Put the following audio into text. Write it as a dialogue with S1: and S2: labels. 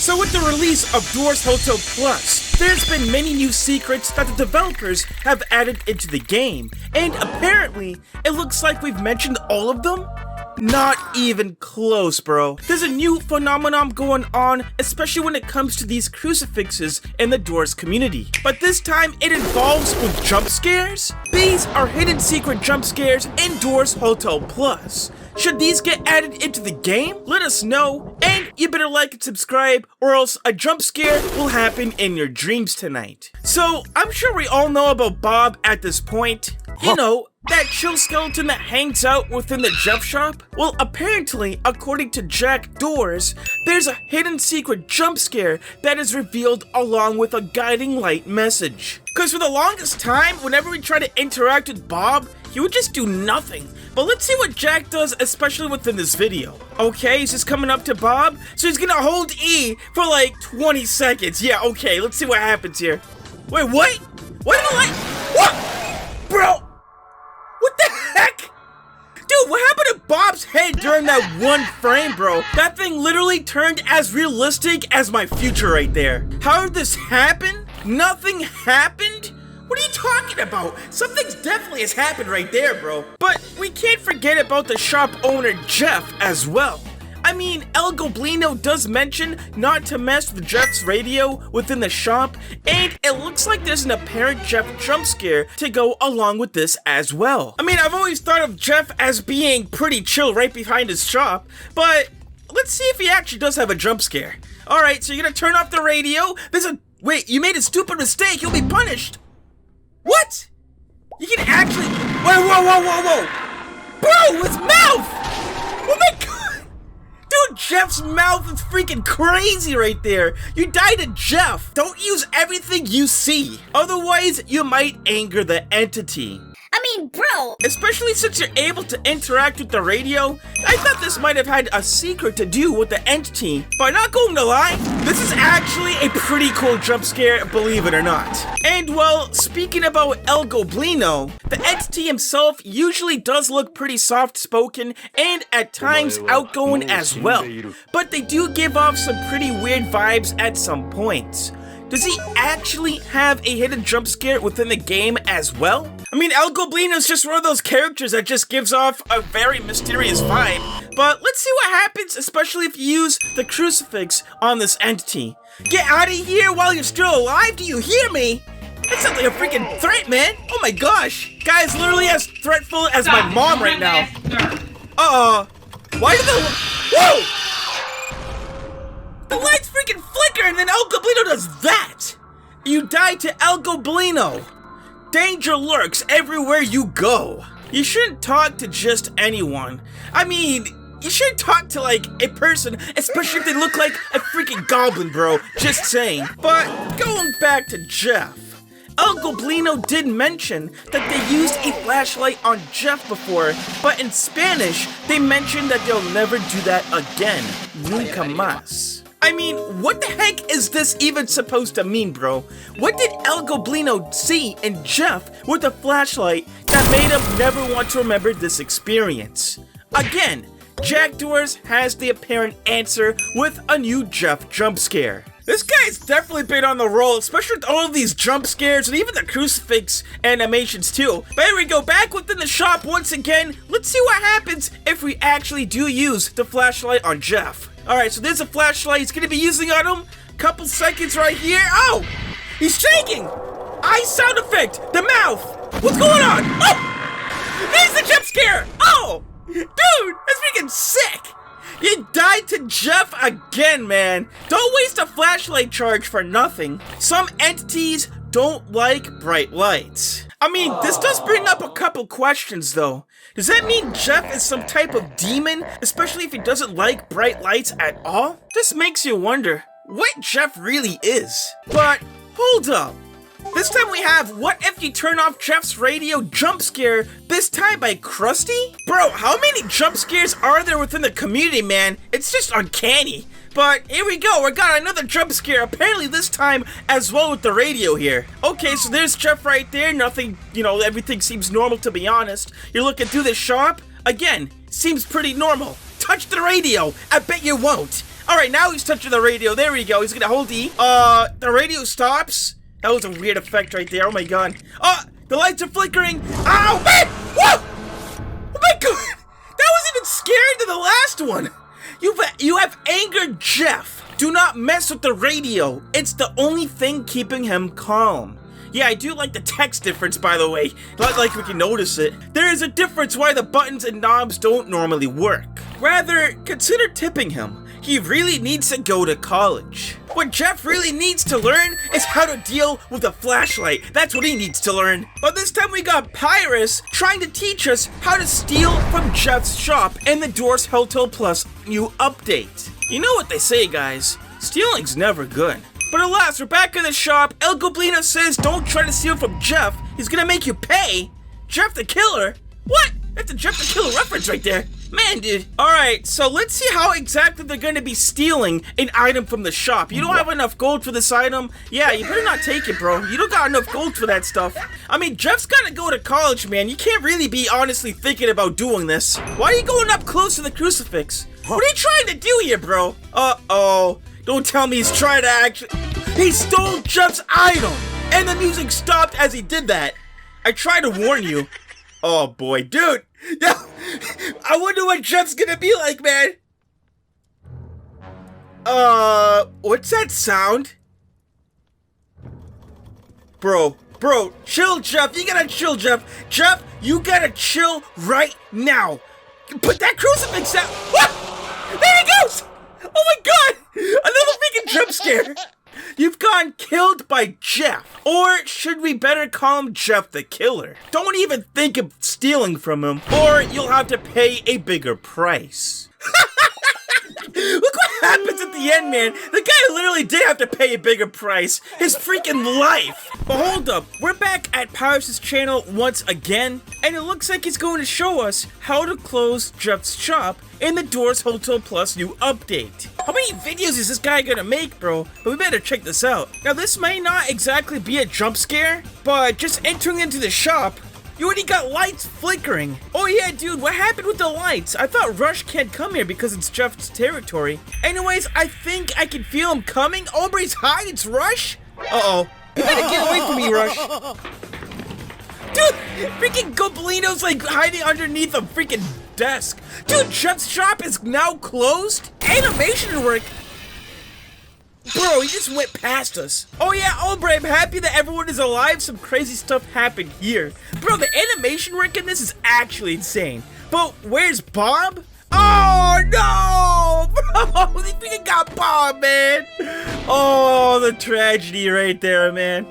S1: So with the release of Doors Hotel Plus, there's been many new secrets that the developers have added into the game, and apparently, it looks like we've mentioned all of them? Not even close, bro. There's a new phenomenon going on, especially when it comes to these crucifixes in the Doors community. But this time, it involves with jump scares. These are hidden secret jump scares in Doors Hotel Plus. Should these get added into the game? Let us know, and you better like and subscribe, or else a jump scare will happen in your dreams tonight. So, I'm sure we all know about Bob at this point. You know, that chill skeleton that hangs out within the Jeff shop? Well, apparently, according to Jack Doors, there's a hidden secret jump scare that is revealed along with a guiding light message. Cause for the longest time, whenever we try to interact with Bob, he would just do nothing. But let's see what Jack does, especially within this video. Okay, he's just coming up to Bob, so he's gonna hold E for like 20 seconds. Yeah, okay, let's see what happens here. Wait, what? What did the light? What? Bro! What the heck? Dude, what happened to Bob's head during that one frame, bro? That thing literally turned as realistic as my future right there. How did this happen? Nothing happened? What are you talking about? Something definitely has happened right there, bro. But we can't forget about the shop owner, Jeff, as well. I mean, El Goblino does mention not to mess with Jeff's radio within the shop, and it looks like there's an apparent Jeff jump scare to go along with this as well. I mean, I've always thought of Jeff as being pretty chill right behind his shop, but let's see if he actually does have a jump scare. Alright, so you're gonna turn off the radio. Wait, you made a stupid mistake. You'll be punished. What? You can actually... Whoa. Bro, his mouth! Oh my god! Dude, Jeff's mouth is freaking crazy right there. You died to Jeff. Don't use everything you see. Otherwise, you might anger the entity.
S2: I mean, bro!
S1: Especially since you're able to interact with the radio, I thought this might have had a secret to do with the entity. But not going to lie, this is actually a pretty cool jump scare, believe it or not. And well, speaking about El Goblino, the entity himself usually does look pretty soft-spoken and at times outgoing as well. But they do give off some pretty weird vibes at some points. Does he actually have a hidden jump scare within the game as well? I mean, El Goblino is just one of those characters that just gives off a very mysterious vibe. But let's see what happens, especially if you use the crucifix on this entity. Get out of here while you're still alive, do you hear me? That sounds like a freaking threat, man. Oh my gosh. Guy's literally as threatful as my mom right now. Why did the... Whoa! The lights freaking flicker and then El Goblino does that! You die to El Goblino! Danger lurks everywhere you go. You shouldn't talk to just anyone. I mean, you shouldn't talk to like a person, especially if they look like a freaking goblin, bro. Just saying. But going back to Jeff. El Goblino did mention that they used a flashlight on Jeff before, but in Spanish, they mentioned that they'll never do that again. Nunca más. I mean, what the heck is this even supposed to mean, bro? What did El Goblino see in Jeff with a flashlight that made him never want to remember this experience? Again, Jack Doors has the apparent answer with a new Jeff jump scare. This guy's definitely been on the roll, especially with all of these jump scares and even the crucifix animations too. But here we go, back within the shop once again. Let's see what happens if we actually do use the flashlight on Jeff. Alright, so there's a flashlight he's gonna be using on him. Couple seconds right here. Oh! He's shaking! Eye sound effect! The mouth! What's going on? Oh! There's the jump scare! Oh! Dude, that's freaking sick! You died to Jeff again, man. Don't waste a flashlight charge for nothing. Some entities don't like bright lights. I mean, this does bring up a couple questions though. Does that mean Jeff is some type of demon, especially if he doesn't like bright lights at all? This makes you wonder what Jeff really is. But hold up. This time we have What If You Turn Off Jeff's Radio Jump Scare, this time by Krusty? Bro, how many jump scares are there within the community, man? It's just uncanny. But here we go, we got another jump scare, apparently this time as well with the radio here. Okay, so there's Jeff right there, nothing, everything seems normal to be honest. You're looking through the shop, again, seems pretty normal. Touch the radio, I bet you won't. All right, now he's touching the radio. There we go. He's gonna hold E. The radio stops. That was a weird effect right there. Oh my god. The lights are flickering. Ow, man! Whoa! Oh my god! That was even scarier than the last one. You have angered Jeff. Do not mess with the radio. It's the only thing keeping him calm. Yeah, I do like the text difference, by the way. Not like we can notice it. There is a difference why the buttons and knobs don't normally work. Rather, consider tipping him. He really needs to go to college. What Jeff really needs to learn is how to deal with a flashlight. That's what he needs to learn. But this time we got Pyrus trying to teach us how to steal from Jeff's shop in the Doors Hotel Plus new update. You know what they say, guys. Stealing's never good. But alas, we're back in the shop. El Goblino says don't try to steal from Jeff. He's gonna make you pay. Jeff the Killer? What? That's a Jeff the Killer reference right there. Man, dude. Alright, so let's see how exactly they're gonna be stealing an item from the shop. You don't have enough gold for this item? Yeah, you better not take it, bro. You don't got enough gold for that stuff. I mean, Jeff's gotta go to college, man. You can't really be honestly thinking about doing this. Why are you going up close to the crucifix? What are you trying to do here, bro? Uh-oh. Don't tell me he's trying to actually... He stole Jeff's item! And the music stopped as he did that. I tried to warn you. Oh boy, dude. I wonder what Jeff's gonna be like, man. What's that sound? Bro, chill, Jeff. You gotta chill, Jeff. Jeff, you gotta chill right now. Put that crucifix down. What? There he goes! Oh my god! Another freaking jump scare! You've gotten killed by Jeff. Or should we better call him Jeff the Killer? Don't even think of stealing from him, or you'll have to pay a bigger price. Look what happens at the end, man. The guy literally did have to pay a bigger price. His freaking life. But hold up, we're back at Pyrus' channel once again, and it looks like he's going to show us how to close Jeff's shop in the Doors Hotel Plus new update. How many videos is this guy gonna make, bro? But we better check this out. Now, this may not exactly be a jump scare, but just entering into the shop, you already got lights flickering. Oh yeah, dude, what happened with the lights? I thought Rush can't come here because it's Jeff's territory. Anyways, I think I can feel him coming. Aubrey's hide, it's Rush? Uh-oh. You better get away from me, Rush. Dude, freaking Goblino's like hiding underneath a freaking desk. Dude, Jeff's shop is now closed? Animation work? Bro, he just went past us. Oh yeah, Aubrey, I'm happy that everyone is alive. Some crazy stuff happened here. Bro, the animation work in this is actually insane. But where's Bob? Oh no! Bro, they freaking got Bob, man. Oh, the tragedy right there, man.